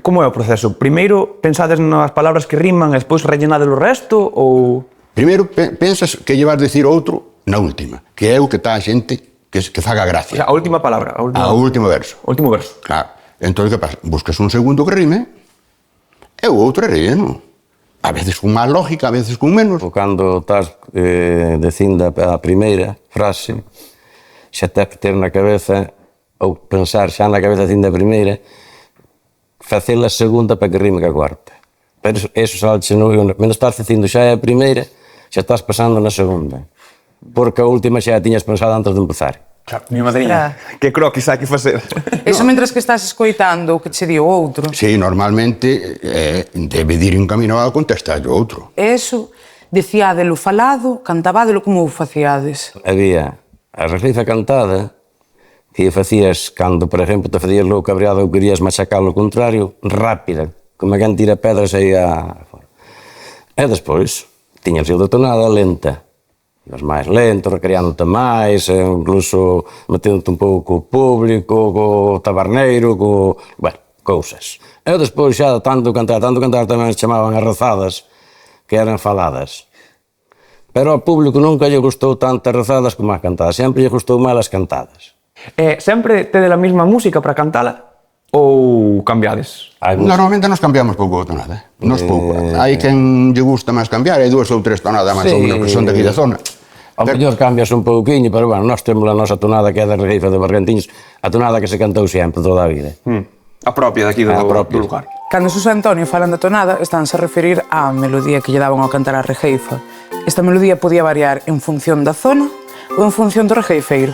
como é o proceso? Primeiro pensades nas palabras que riman e despois rellenades o resto ou... Primeiro pensas que lle vas dicir outro na última, que é o que está a xente que faga O gracia. sea, a última palabra. A último verso. O último verso. Claro. Entón, que pasa? Buscas un segundo que rime e o outro é relleno. A veces con máis lógica, a veces con menos. Cando estás dicindo a primeira frase, xa tens que ter na cabeza, ou pensar xa na cabeza dicindo a primeira, facer a segunda para que rime ca cuarta. Pero eso salche no guión. Menos estás dicindo xa é a primeira, xa estás pasando na segunda. Porque a última xa a tiñas pensado antes de empezar. Claro, mi madriña, que croquis hai que facer. Eso mentres que estás escoitando o que che di o outro. Sí, normalmente debe de ir encaminado a contestar o outro. Eso, dicíadelo falado, cantabádelo como o facíades. Había a reglifa cantada, que facías, cando, por exemplo, te facías lo cabreado ou querías machacar o contrario, rápida, como quen tira pedras aí a fora. E despois, tiñas o de tonada lenta. Ibas máis lento, recreándote máis, incluso metendo-te un pouco co público, co tabarneiro, bueno, cousas. E despois xa de tanto cantar tamén se chamaban as rezadas, que eran faladas. Pero ao público nunca lle gustou tantas rezadas como as cantadas, sempre lle gustou máis as cantadas. Sempre tedes a mesma música para cantala? Ou cambiades? Normalmente nos cambiamos pouco de tonada. Nos pouco. Hai quen lle gusta máis cambiar, hai 2 ou 3 tonadas máis ou menos que son daqui da zona. Ao mellor cambias un pouquiño, pero bueno, nós temos a nosa tonada que é da regueifa de Bargantiños, a tonada que se cantou sempre toda a vida. A propia daqui do lugar. Cando Suso e Antonio falan da tonada, estánse a referir á melodía que lle daban ao cantar a regueifa. Esta melodía podía variar en función da zona ou en función do regueifeiro.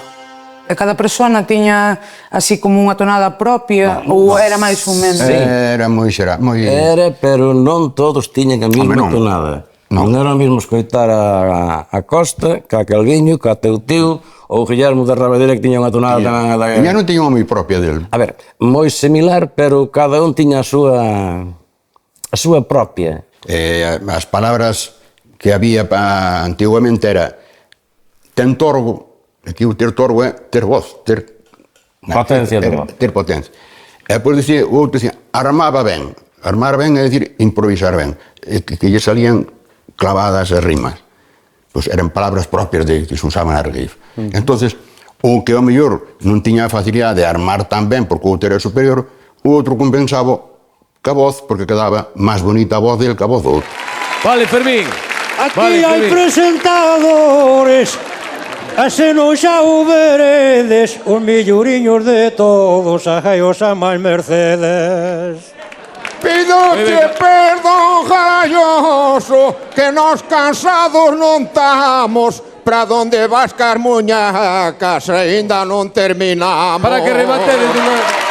E cada persona tiña así como unha tonada propia ou era máis ou menos? Era moi xeral, moi... Era, pero non todos tiñan a mesma tonada. Non era o mesmo escoitar a Costa, ca Calviño, ca teu tío, ou Guillermo de Rabadera que tiña unha tonada tamén a da... Ya non tiña unha moi propia del. A ver, moi similar, pero cada un tiña a súa propia. As palabras que había antiguamente era ten torgo, aquí o ter torgo é ter voz, ter... Potencia de voz. Ter potencia. E depois dicía, o outro dicía, armaba ben. Armar ben é dicir improvisar ben. Que lle salían clavadas as rimas. Pois eran palabras propias de que se usaban na regueifa. Entonces, o que ao mellor non tiña a facilidade de armar tan ben porque o outro era superior, o outro compensaba ca voz porque quedaba máis bonita a voz del que a voz do outro. Vale, Fermín. Aquí hai presentadores, e se non xa o veredes, os milluriños de todos, a Jaios a máis Mercedes. Pidoche perdón, Jaioso, que nós cansados non estamos. Pra donde vas, Carmuñacas, ainda non terminamos. Para que rematedes dunha...